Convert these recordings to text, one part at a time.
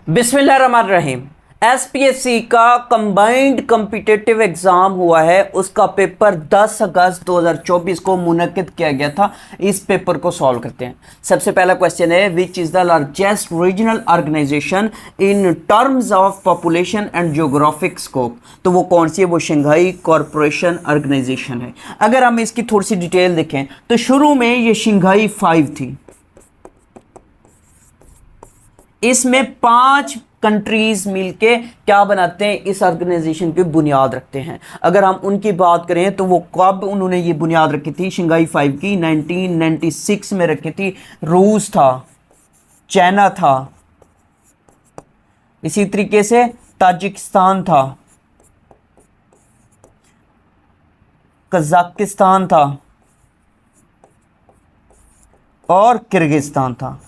बिस्मिल्लाहिर्रहमानिर्रहीम। एसपीएससी का combined competitive exam हुआ है, उसका पेपर 10 अगस्त 2024 को मुनक्किद किया गया था। इस पेपर को सॉल्व करते हैं। सबसे पहला क्वेश्चन है, which is the largest regional organisation in terms of population and geographic scope. तो वो कौन सी है? वो शंघाई कॉरपोरेशन ऑर्गेनाइजेशन है। अगर हम इसकी थोड़ी सी डिटेल देखें तो शुरू में ये शंघाई 5 थी। इसमें 5 कंट्रीज मिलके क्या बनाते हैं? इस ऑर्गेनाइजेशन की बुनियाद रखते हैं। अगर हम उनकी बात करें तो वो कब उन्होंने ये बुनियाद रखी थी? शंघाई 5 की 1996 में रखी थी। रूस था, चाइना था, इसी तरीके से ताजिकिस्तान था, कजाकिस्तान था और किर्गिस्तान था।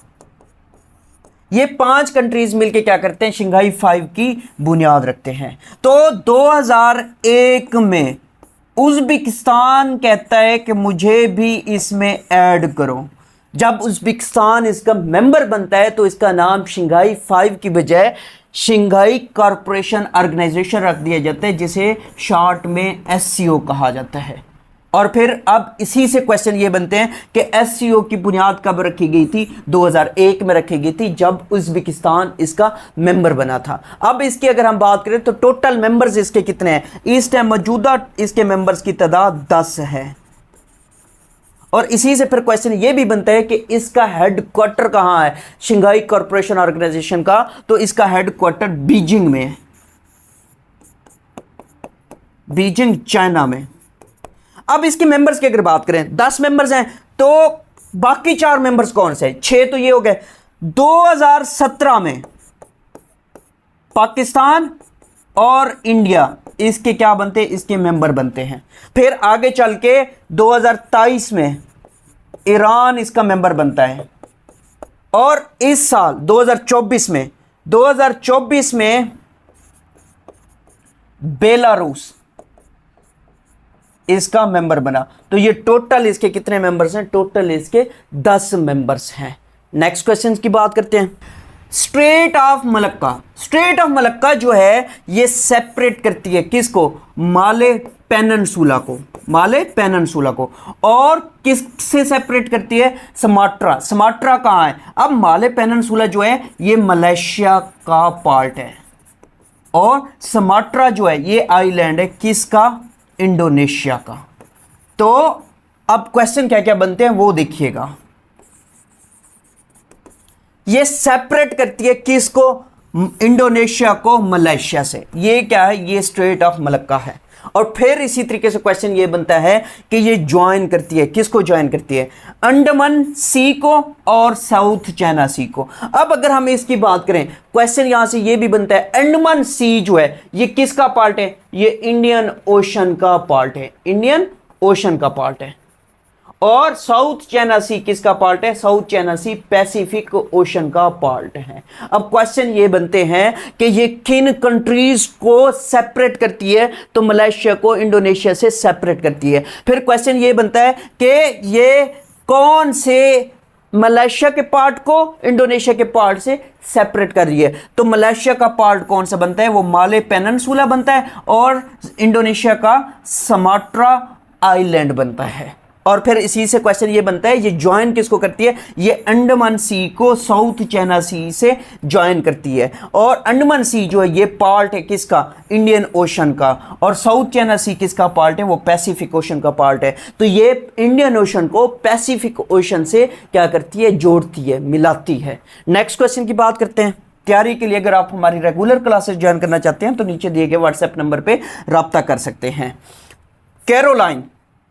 ये 5 कंट्रीज मिलके क्या करते हैं? शंघाई 5 की बुनियाद रखते हैं। तो 2001 में उज़्बेकिस्तान कहता है कि मुझे भी इसमें ऐड करो। जब उज़्बेकिस्तान इसका मेंबर बनता है तो इसका नाम शंघाई 5 की बजाय शंघाई कॉरपोरेशन ऑर्गेनाइजेशन रख दिया जाता है, जिसे शॉर्ट में एससीओ कहा जाता है। और फिर अब इसी से क्वेश्चन ये बनते हैं कि एससीओ की बुनियाद कब रखी गई थी? 2001 में रखी गई थी, जब उज़्बेकिस्तान इसका मेंबर बना था। अब इसकी अगर हम बात करें तो टोटल मेंबर्स इसके कितने हैं? इस टाइम मौजूदा इसके मेंबर्स की तादाद 10 है। और इसी से फिर क्वेश्चन ये भी बनता है कि इसका हेडक्वार्टर कहां है शंघाई कॉरपोरेशन ऑर्गेनाइजेशन का? तो इसका हेडक्वार्टर बीजिंग में है, बीजिंग चाइना में। अब इसके मेंबर्स की अगर बात करें, 10 मेंबर्स हैं, तो बाकी 4 मेंबर्स कौन से हैं? 6 तो ये हो गए। 2017 में पाकिस्तान और इंडिया इसके क्या बनते हैं? इसके मेंबर बनते हैं। फिर आगे चल के 2023 में ईरान इसका मेंबर बनता है। और इस साल 2024 में बेलारूस इसका मेंबर बना। तो ये टोटल इसके कितने मेंबर्स हैं? टोटल इसके 10 मेंबर्स हैं। नेक्स्ट क्वेश्चन की बात करते हैं। Straight of Malacca, straight of Malacca जो है ये सेपरेट करती है किसको? माले पेनिनसुला को, माले पेनिनसुला को। और किससे सेपरेट करती है? सुमात्रा। सुमात्रा कहां है? अब माले पेनिनसुला जो है ये मलेशिया का पार्ट है, और सुमात्रा जो है ये आइलैंड है किसका? इंडोनेशिया का। तो अब क्वेश्चन क्या क्या बनते हैं वो देखिएगा। ये सेपरेट करती है किसको? इंडोनेशिया को मलेशिया से। ये क्या है? ये स्ट्रेट ऑफ मलक्का है। और फिर इसी तरीके से क्वेश्चन ये बनता है कि ये ज्वाइन करती है किसको? ज्वाइन करती है अंडमान सी को और साउथ चाइना सी को। अब अगर हम इसकी बात करें, क्वेश्चन यहां से ये भी बनता है, अंडमान सी जो है ये किसका पार्ट है? ये इंडियन ओशन का पार्ट है, इंडियन ओशन का पार्ट है। और साउथ चाइना सी किसका पार्ट है? साउथ चाइना सी पैसिफिक ओशन का पार्ट है। अब क्वेश्चन ये बनते हैं कि ये किन कंट्रीज को सेपरेट करती है? तो मलेशिया को इंडोनेशिया से सेपरेट करती है। फिर क्वेश्चन ये बनता है कि ये कौन से मलेशिया के पार्ट को इंडोनेशिया के पार्ट से सेपरेट कर रही है? तो मलेशिया का पार्ट कौन सा बनता है? वो माले पेनिनसुला बनता है, और इंडोनेशिया का सुमात्रा आइलैंड बनता है। और फिर इसी से क्वेश्चन ये बनता है, ये ज्वाइन किसको करती है? ये अंडमान सी को साउथ चाइना सी से ज्वाइन करती है। और अंडमान सी जो है ये पार्ट है किसका? इंडियन ओशन का। और साउथ चाइना सी किसका पार्ट है? वो पैसिफिक ओशन का पार्ट है। तो ये इंडियन ओशन को पैसिफिक ओशन से क्या करती है? जोड़ती है, मिलाती है। नेक्स्ट क्वेश्चन की बात करते हैं। तैयारी के लिए अगर आप हमारी रेगुलर क्लासेस ज्वाइन करना चाहते हैं तो नीचे दिए गए व्हाट्सएप नंबर पर राब्ता कर सकते हैं। Caroline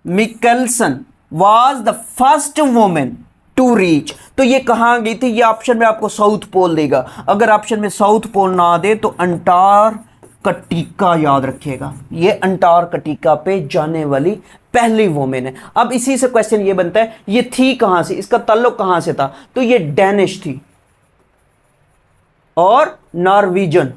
Mikkelsen was the first woman to reach। तो ये कहां गई थी? ये ऑप्शन में आपको साउथ पोल देगा। अगर ऑप्शन में साउथ पोल ना दे तो अंटार्कटिका याद रखिएगा। ये अंटार्कटिका पे जाने वाली पहली वोमेन है। अब इसी से क्वेश्चन ये बनता है, ये थी कहां से? इसका ताल्लुक कहां से था? तो ये डेनिश थी और नॉर्वेजियन।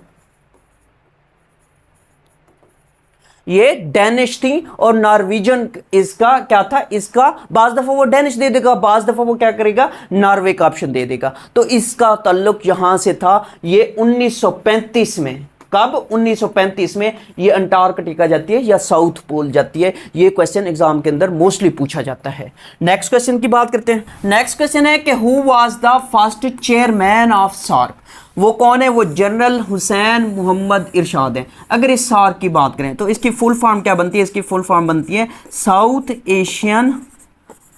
ये डेनिश थी और नॉर्वेजियन इसका क्या था, इसका बाज दफा वो डेनिश दे देगा, बाज दफा वो क्या करेगा, नॉर्वे का ऑप्शन दे देगा। तो इसका ताल्लुक यहां से था, ये 1935 में, कब, 1935 में ये अंटार्कटिका जाती है या साउथ पोल जाती है। ये क्वेश्चन एग्जाम के अंदर मोस्टली पूछा जाता है। नेक्स्ट क्वेश्चन की बात करते हैं। नेक्स्ट क्वेश्चन है कि who was the first chairman of SAARC. वो कौन है, वो जनरल हुसैन मोहम्मद इरशाद है। अगर इस सार्क की बात करें तो इसकी फुल फॉर्म क्या बनती है, इसकी फुल फॉर्म बनती है south Asian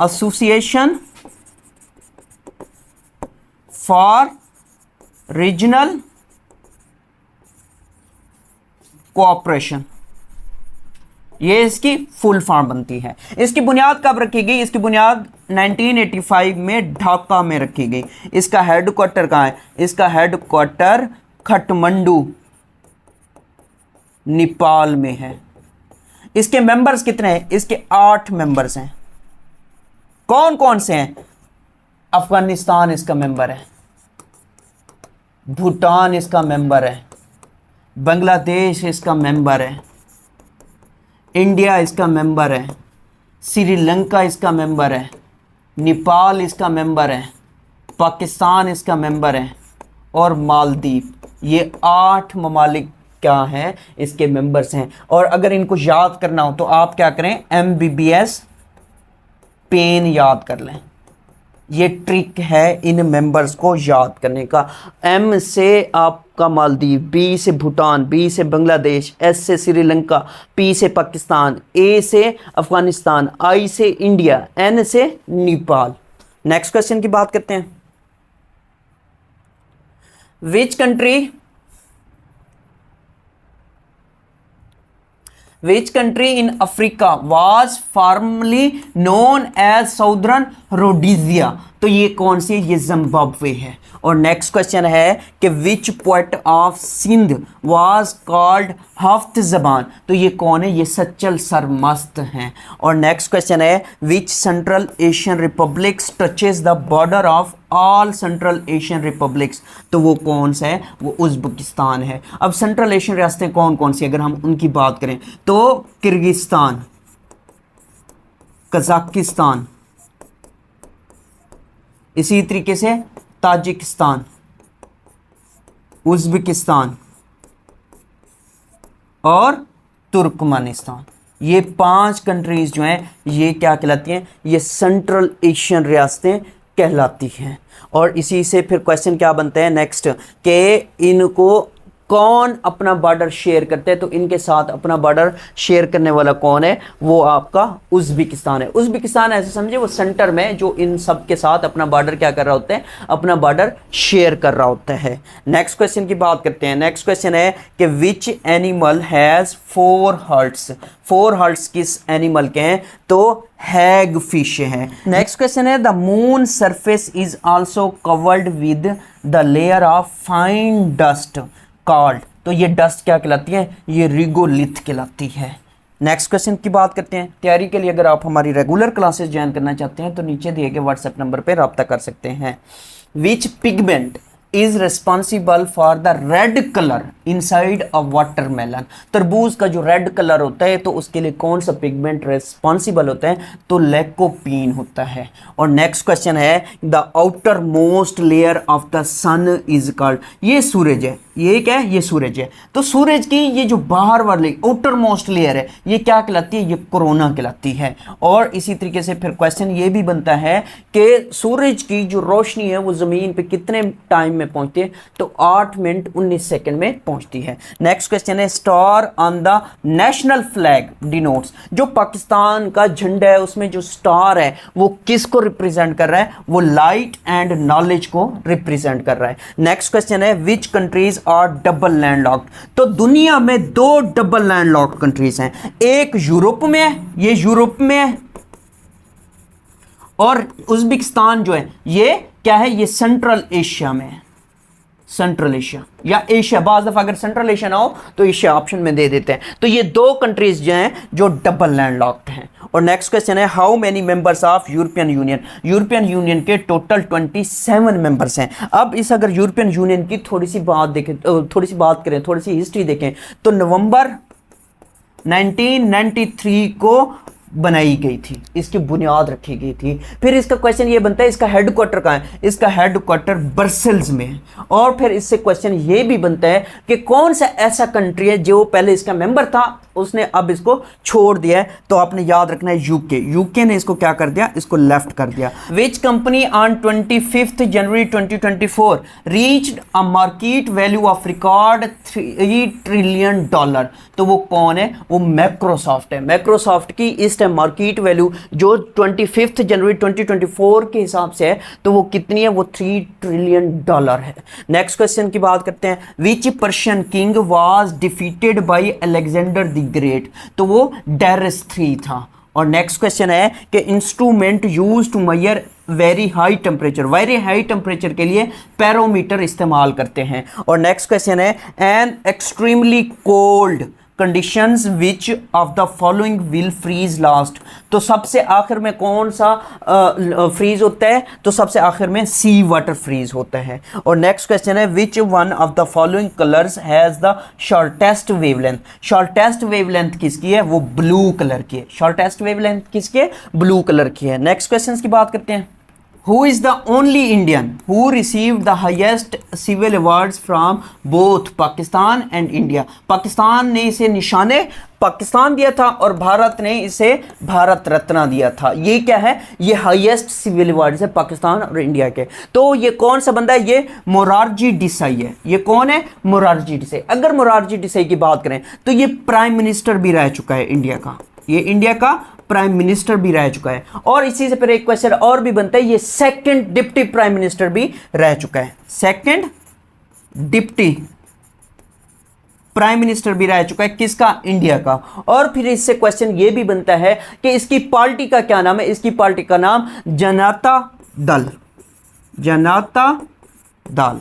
association for regional cooperation, ये इसकी फुल फॉर्म बनती है। इसकी बुनियाद कब रखी गई, इसकी बुनियाद 1985 में ढाका में रखी गई। इसका हेडक्वार्टर कहाँ है, इसका हेडक्वार्टर काठमांडू नेपाल में है। इसके मेंबर्स कितने हैं, इसके 8 मेंबर्स हैं। कौन कौन से हैं, अफगानिस्तान इसका मेंबर है, भूटान इसका मेंबर है, बांग्लादेश इसका मेंबर है, इंडिया इसका मेंबर है, श्रीलंका इसका मेंबर है, नेपाल इसका मेंबर है, पाकिस्तान इसका मेंबर है और मालदीव। ये 8 ममालिक क्या हैं, इसके मेंबर्स हैं। और अगर इनको याद करना हो तो आप क्या करें, MBBS पेन याद कर लें। ये ट्रिक है इन मेंबर्स को याद करने का। M से आपका मालदीव, B से भूटान, B से बांग्लादेश, S से श्रीलंका, P से पाकिस्तान, A से अफगानिस्तान, I से इंडिया, N से नेपाल। नेक्स्ट क्वेश्चन की बात करते हैं। विच country in Africa was formerly known as Southern Rhodesia। तो ये कौन सी है, ये जिम्बाब्वे है। और नेक्स्ट क्वेश्चन है कि which poet of Sindh was called Haft Zaban. तो ये कौन है, ये सच्चल सरमस्त हैं। और नेक्स्ट क्वेश्चन है which central Asian republics touches the border of all central Asian republics. तो वो कौन सा है, वो उज़्बेकिस्तान है। अब सेंट्रल एशियन रियासतें कौन कौन सी, अगर हम उनकी बात करें तो किर्गिस्तान, कजाकिस्तान, इसी तरीके से ताजिकिस्तान, उज़्बेकिस्तान और तुर्कमेनिस्तान। ये 5 कंट्रीज जो हैं ये क्या कहलाती हैं, ये सेंट्रल एशियन रियासतें कहलाती हैं। और इसी से फिर क्वेश्चन क्या बनते हैं नेक्स्ट, कि इनको कौन अपना बॉर्डर शेयर करते हैं। तो इनके साथ अपना बॉर्डर शेयर करने वाला कौन है, वो आपका उज़्बेकिस्तान है। उज़्बेकिस्तान ऐसे समझे वो सेंटर में जो इन सब के साथ अपना बॉर्डर क्या कर रहा होता है, अपना बॉर्डर शेयर कर रहा होता है। नेक्स्ट क्वेश्चन की बात करते हैं। नेक्स्ट क्वेश्चन है कि which animal has 4 hearts. 4 hearts किस एनिमल के हैं, तो हैग फिश है। नेक्स्ट क्वेश्चन है the moon surface is also covered with the layer of fine dust called. तो ये डस्ट क्या कहलाती है, ये रिगोलिथ कहलाती है। नेक्स्ट क्वेश्चन की बात करते हैं। तैयारी के लिए अगर आप हमारी रेगुलर क्लासेस ज्वाइन करना चाहते हैं तो नीचे दिए गए व्हाट्सएप नंबर पर रब्ता कर सकते हैं। Which pigment is responsible for the red colour inside a watermelon. तरबूज का जो रेड कलर होता है तो उसके लिए कौन सा पिगमेंट रिस्पॉन्सिबल होता है, तो लैकोपीन होता है। और नेक्स्ट क्वेश्चन है the outermost layer of the sun is called. ये सूरज है, ये क्या है, ये सूरज है। तो सूरज की ये जो बाहर वाली आउटर मोस्ट लेयर है ये क्या कहलाती है, ये कोरोना कहलाती है। और इसी तरीके से फिर क्वेश्चन ये भी बनता है कि सूरज की जो रोशनी है वो जमीन पे कितने टाइम में पहुंचती है, तो 8 मिनट 19 सेकंड में पहुंचती है। नेक्स्ट क्वेश्चन है star on the national flag denotes. जो पाकिस्तान का झंडा है उसमें जो स्टार है वो किसको रिप्रेजेंट कर रहा है, वो लाइट एंड नॉलेज को रिप्रेजेंट कर रहा है। नेक्स्ट क्वेश्चन है which countries are double landlocked. तो दुनिया में 2 डबल लैंडलॉक्ड कंट्रीज हैं, एक यूरोप में है, ये यूरोप में है, और उज़्बेकिस्तान जो है ये क्या है, ये सेंट्रल एशिया में है। सेंट्रल एशिया या एशिया, बाज़ दफ़ा अगर सेंट्रल एशिया ना हो तो एशिया ऑप्शन में दे देते हैं। तो ये 2 कंट्रीज जो हैं जो डबल लैंडलॉक्ड हैं। और नेक्स्ट क्वेश्चन है how many members of European union. European union के टोटल 27 मेंबर्स हैं। अब इस अगर यूरोपियन यूनियन की थोड़ी सी बात देखें, थोड़ी सी बात करें, थोड़ी सी हिस्ट्री देखें, तो नवंबर 1993 को बनाई गई थी, इसकी बुनियाद रखी गई थी। फिर इसका क्वेश्चन ये बनता है इसका हेडक्वार्टर कहाँ है, इसका हेडक्वार्टर ब्रसेल्स में है। और फिर इससे क्वेश्चन ये भी बनता है कि कौन सा ऐसा कंट्री है जो पहले इसका मेंबर था, उसने अब इसको छोड़ दिया है। तो आपने याद रखना है यूके, यूके ने इसको क्या कर दिया, इसको लेफ्ट कर दिया। Which company on 25 January 2024 reached a market value of record $3 trillion. तो वो कौन है, वो माइक्रोसॉफ्ट है। माइक्रोसॉफ्ट की इस टाइम मार्केट वैल्यू जो 25 जनवरी 2024 के हिसाब से है, तो वो कितनी है, वो $3 ट्रिलियन है। नेक्स्ट क्वेश्चन की बात करते हैं। Which Persian king was defeated by Alexander the Great. तो वो डायरस 3 था। और नेक्स्ट क्वेश्चन है कि instrument use to measure very high temperature, very high temperature के लिए पैरोमीटर इस्तेमाल करते हैं। और नेक्स्ट क्वेश्चन है in extremely cold conditions which of the following will freeze last. तो सबसे आखिर में कौन सा फ्रीज होता है, तो सबसे आखिर में सी वाटर फ्रीज होता है। और नेक्स्ट क्वेश्चन है which one of the following colours has the shortest wavelength. Shortest wavelength किसकी है, वो ब्लू कलर की है। शॉर्टेस्ट वेवलेंथ किसकी है, ब्लू कलर की है। नेक्स्ट क्वेश्चन की बात करते हैं। Who is the only Indian who received the highest civil awards from both Pakistan and India? Pakistan ने इसे निशाने पाकिस्तान दिया था और भारत ने इसे भारत रत्न दिया था। ये क्या है, ये हाईएस्ट सिविल अवार्ड्स है पाकिस्तान और इंडिया के। तो ये कौन सा बंदा है, ये मोरारजी देसाई है। ये कौन है, मोरारजी देसाई। अगर मोरारजी देसाई की बात करें तो ये प्राइम मिनिस्टर भी रह चुका है इंडिया का, ये इंडिया का प्राइम मिनिस्टर भी रह चुका है। और इसी से फिर एक क्वेश्चन और भी बनता है, ये सेकंड डिप्टी प्राइम मिनिस्टर भी रह चुका है। सेकंड डिप्टी प्राइम मिनिस्टर भी रह चुका है, किसका, इंडिया का। और फिर इससे क्वेश्चन ये भी बनता है कि इसकी पार्टी का क्या नाम है। इसकी पार्टी का नाम जनता दल, जनता दल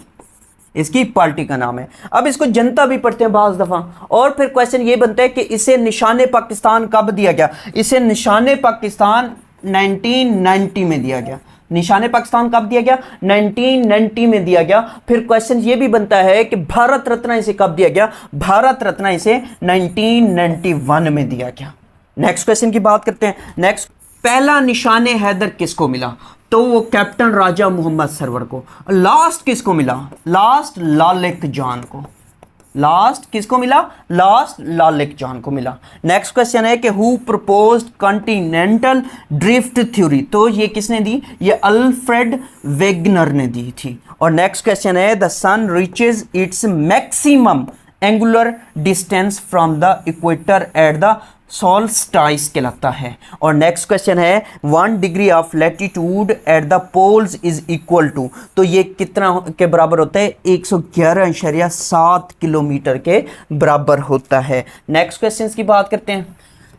इसकी पार्टी का नाम है। अब इसको जनता भी पढ़ते हैं बाज़ दफ़ा। और फिर क्वेश्चन ये बनता है कि इसे निशाने पाकिस्तान कब दिया गया। इसे निशाने पाकिस्तान 1990 में दिया गया। निशाने पाकिस्तान कब दिया गया, 1990 में दिया गया। फिर क्वेश्चन ये भी बनता है कि भारत रत्न इसे कब दिया गया। भारत रत्न इसे 1991 में दिया गया। नेक्स्ट क्वेश्चन की बात करते हैं। नेक्स्ट, पहला निशाने हैदर किसको मिला, तो वो कैप्टन राजा मोहम्मद सरवर को। लास्ट किसको मिला, लास्ट लालिक जान को। लास्ट किसको मिला, लास्ट लालिक जान को मिला। नेक्स्ट क्वेश्चन है कि who proposed continental drift theory. तो ये किसने दी, ये अल्फ्रेड वेगनर ने दी थी। और नेक्स्ट क्वेश्चन है the sun reaches its maximum angular distance from the equator at the solstice कहलाता है। और नेक्स्ट क्वेश्चन है 1 degree of latitude at the poles is equal to. तो ये कितना के बराबर होता है, 111.7 किलोमीटर के बराबर होता है। नेक्स्ट क्वेश्चन की बात करते हैं।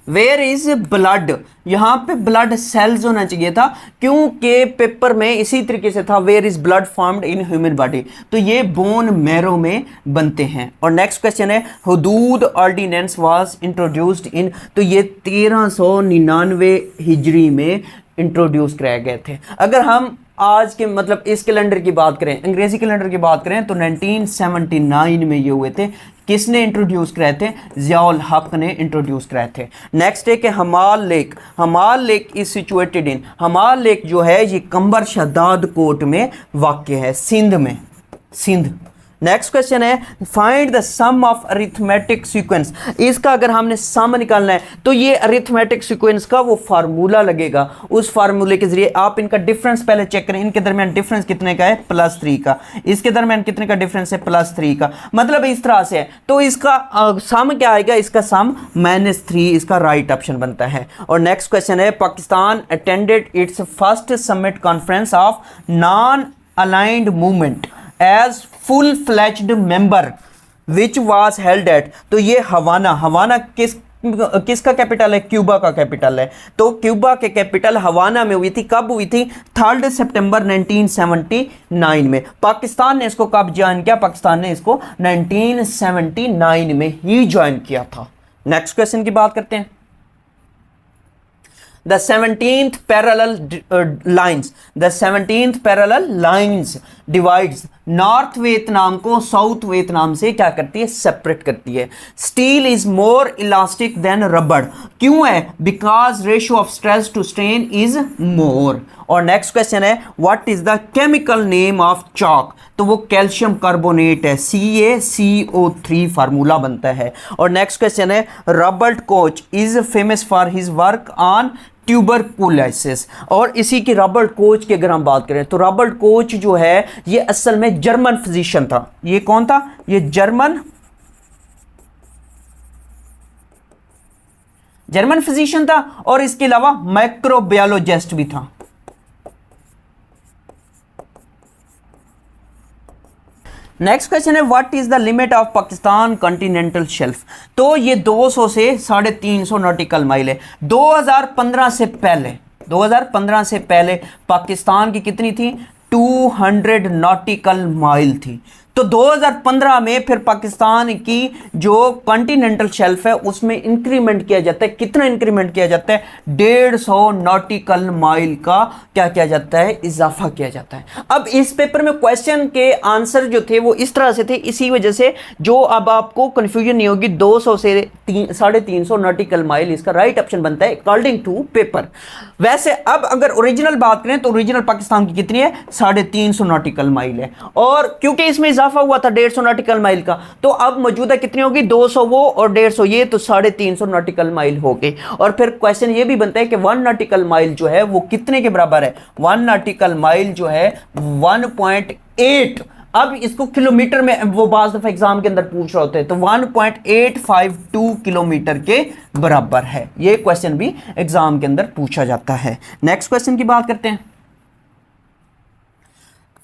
वेयर इज ब्लड, यहाँ पे ब्लड सेल्स होना चाहिए था, क्योंकि पेपर में इसी तरीके से था where is blood formed in human body. तो ये बोन मैरो में बनते हैं। और नेक्स्ट क्वेश्चन है हुदूद ऑर्डिनेंस वाज इंट्रोड्यूस्ड इन। तो ये 1399 हिजरी में इंट्रोड्यूस कराए गए थे। अगर हम आज के मतलब इस कैलेंडर की बात करें, अंग्रेजी कैलेंडर की बात करें, तो 1979 में ये हुए थे। किसने इंट्रोड्यूस कराए थे, ज़ियाउल हक ने इंट्रोड्यूस कराए थे। नेक्स्ट है कि हमाल लेक, हमाल लेक इज सिचुएटेड इन। हमाल लेक जो है ये कंबर शहदाद कोट में वाक़ है, सिंध में, सिंध। नेक्स्ट क्वेश्चन है find the sum of arithmetic sequence. इसका अगर हमने सम निकालना है तो ये अरिथमेटिक सीक्वेंस का वो फार्मूला लगेगा। उस फार्मूले के जरिए आप इनका डिफरेंस पहले चेक करें। इनके दरमियान डिफरेंस कितने का है, +3 का। इसके दरमियान कितने का डिफरेंस है, +3 का। मतलब इस तरह से है। तो इसका सम क्या आएगा, इसका सम -3 इसका राइट ऑप्शन बनता है। और नेक्स्ट क्वेश्चन है Pakistan attended its first summit conference of non aligned movement as full fledged member which was held at. तो ये हवाना, हवाना किसका कैपिटल है, क्यूबा का कैपिटल है। तो क्यूबा के कैपिटल हवाना में हुई थी। कब हुई थी, 3 सितंबर 1979 में। पाकिस्तान ने इसको कब ज्वाइन किया, पाकिस्तान ने इसको 1979 में ही ज्वाइन किया था। नेक्स्ट क्वेश्चन की बात करते हैं। The 17th parallel lines, the 17th parallel lines divides north Vietnam को साउथ वियतनाम से क्या करती है, सेपरेट करती है। Steel is more elastic than रबड़, क्यों है, because ratio of stress to strain is more. और नेक्स्ट क्वेश्चन है what is the chemical name of chalk, तो वो कैल्शियम कार्बोनेट है, CaCO3 फार्मूला बनता है। और नेक्स्ट क्वेश्चन है Robert Koch is famous for his work on tuberculosis, और इसी की रॉबर्ट कोच की अगर हम बात करें तो रॉबर्ट कोच जो है ये असल में जर्मन फिजिशियन था। ये कौन था, ये जर्मन फिजिशियन था, और इसके अलावा माइक्रोबायोलॉजिस्ट भी था। नेक्स्ट क्वेश्चन है what is the limit of Pakistan continental shelf, तो ये 200 से 350 नॉटिकल माइल है। 2015 से पहले पाकिस्तान की कितनी थी, 200 नॉटिकल माइल थी। तो 2015 में फिर पाकिस्तान की जो कॉन्टिनेंटल शेल्फ है उसमें इंक्रीमेंट किया जाता है, कितना इंक्रीमेंट किया जाता है, 150 नॉटिकल माइल का क्या किया जाता है, इजाफा किया जाता है। अब इस पेपर में क्वेश्चन के आंसर जो थे वो इस तरह से थे, इसी वजह से जो अब आपको कंफ्यूजन नहीं होगी, 200 से 350 नॉटिकल माइल इसका राइट ऑप्शन बनता है अकॉर्डिंग टू पेपर। वैसे अब अगर ओरिजिनल बात करें तो ओरिजिनल पाकिस्तान की कितनी है, 350 नॉटिकल माइल है, और क्योंकि इसमें इजाफा हुआ था 150 नॉटिकल माइल का, तो अब मौजूदा कितनी होगी, 200 वो और 150 ये, तो 350 नॉटिकल माइल हो गई। और फिर क्वेश्चन ये भी बनता है कि 1 नॉटिकल माइल जो है वो कितने के बराबर है, 1 नॉटिकल माइल जो है 1.8, अब इसको किलोमीटर में वो बाज़ दफा एग्जाम के अंदर पूछ रहे होते हैं, तो 1.852 किलोमीटर के बराबर है। ये क्वेश्चन भी एग्जाम के अंदर पूछा जाता है। नेक्स्ट क्वेश्चन की बात करते हैं।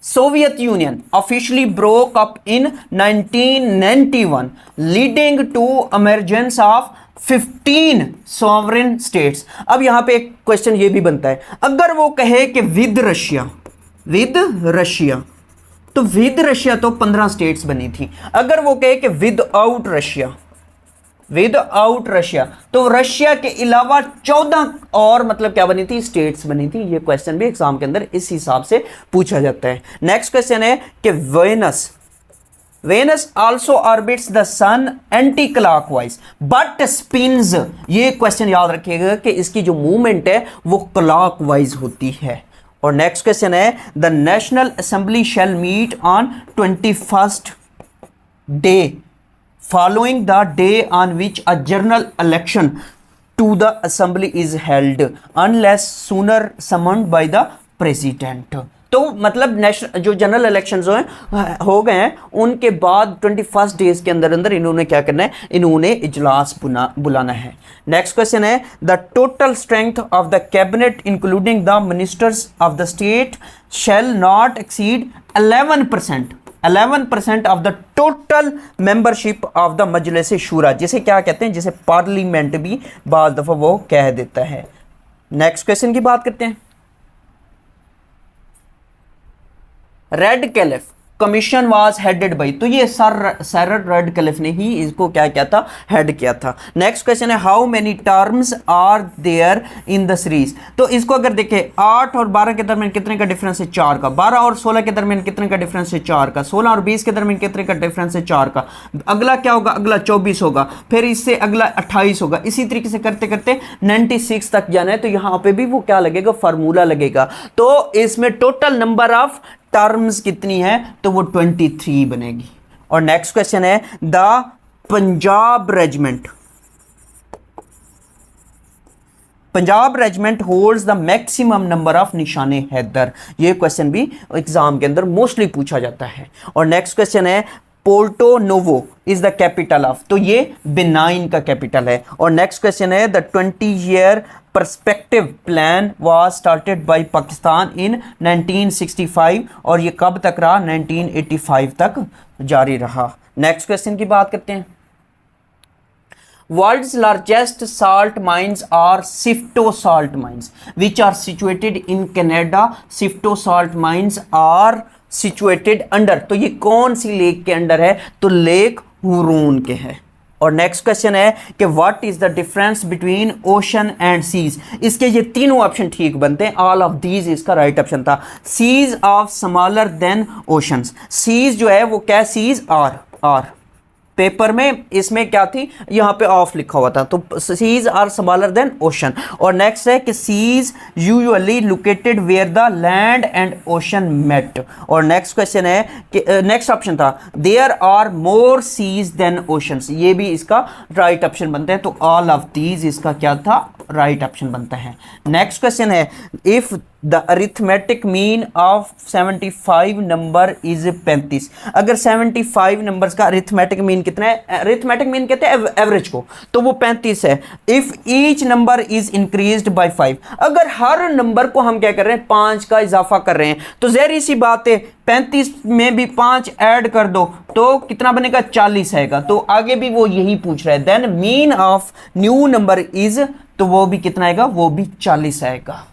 Soviet Union officially broke up in 1991, leading to emergence of 15 sovereign states। अब यहां पे एक क्वेश्चन ये भी बनता है, अगर वो कहे कि विद रशिया तो विद रशिया तो 15 स्टेट्स बनी थी, अगर वो कहे कि विदाउट रशिया तो रशिया के अलावा 14 और मतलब क्या बनी थी, स्टेट्स बनी थी। ये क्वेश्चन भी एग्जाम के अंदर इस हिसाब से पूछा जाता है। नेक्स्ट क्वेश्चन है कि Venus also orbits the sun anticlockwise but spins, ये क्वेश्चन याद रखिएगा कि इसकी जो मूवमेंट है वो क्लॉकवाइज होती है। और नेक्स्ट क्वेश्चन है the national assembly shall meet on 21st day following the day on which a general election to the assembly is held unless sooner summoned by the president। तो मतलब national जो general election हो गए हैं उनके बाद 21 days के अंदर इन्होंने क्या करना है, इन्होंने इजलास बुलाना है। नेक्स्ट क्वेश्चन है the total strength of the cabinet including the ministers of the state shall not exceed 11% of the total membership of the Majlis Shura, जिसे क्या कहते हैं, जिसे पार्लियामेंट भी बाज़ दफ़ा वो कह देता है। नेक्स्ट क्वेश्चन की बात करते हैं। Red caliph commission was headed by, तो ये सर रेड कैलिफ ने ही इसको क्या किया था, हेड किया था। नेक्स्ट क्वेश्चन है how many terms are there in the series, तो इसको अगर देखें 8 और 12 के दरमियान कितने का डिफरेंस है, 4 का। 12 और 16 के दरमियान कितने का डिफरेंस है, 4 का। 16 और 20 के दरमियान कितने का डिफरेंस है, 4 का। अगला क्या होगा, अगला 24 होगा, फिर इससे अगला 28 होगा। इसी तरीके से करते करते 96 तक जाना है, तो यहाँ पे भी वो क्या लगेगा, फार्मूला लगेगा। तो इसमें टोटल नंबर ऑफ टर्म्स कितनी है, तो वो 23 बनेगी। और नेक्स्ट क्वेश्चन है the Punjab regiment holds the maximum number of निशाने हैदर, ये क्वेश्चन भी एग्जाम के अंदर मोस्टली पूछा जाता है। और नेक्स्ट क्वेश्चन है Porto Novo is the capital of, तो ये बेनाइन का कैपिटल है। और नेक्स्ट क्वेश्चन है the 20-year perspective plan was started by Pakistan in 1965, और ये कब तक रहा, 1985 तक जारी रहा। नेक्स्ट क्वेश्चन की बात करते हैं। World's largest salt mines are Sifto salt mines which are situated in Canada. Sifto salt mines are situated under, तो ये कौन सी लेक के अंडर है, तो लेक हुरून के है। और नेक्स्ट क्वेश्चन है कि what is the difference between ocean and seas. इसके ये तीनों ऑप्शन ठीक बनते हैं, ऑल ऑफ दीज इसका राइट ऑप्शन था। Seas of smaller than oceans, seas जो है वो क्या, सीज आर पेपर में इसमें क्या थी, यहां पे ऑफ लिखा हुआ था, तो seas are smaller than ocean. और नेक्स्ट है कि seas usually located where the land and ocean met. और नेक्स्ट क्वेश्चन है कि नेक्स्ट ऑप्शन था there are more seas than oceans, ये भी इसका राइट ऑप्शन बनता है, तो ऑल ऑफ दीज इसका क्या था, राइट ऑप्शन बनता है। नेक्स्ट क्वेश्चन है if the arithmetic mean of 75 number is 35, अगर 75 नंबर्स का अरिथमेटिक मीन कितना है, अरिथमेटिक मीन कहते हैं एवरेज को, तो वो 35 है। If each number is increased by 5, अगर हर नंबर को हम क्या कर रहे हैं, 5 का इजाफा कर रहे हैं, तो ज़ाहिर सी बात है 35 में भी 5 ऐड कर दो तो कितना बनेगा, 40 आएगा। तो आगे भी वो यही पूछ रहा है, then mean of new number is, तो वो भी कितना आएगा, वो भी 40 आएगा।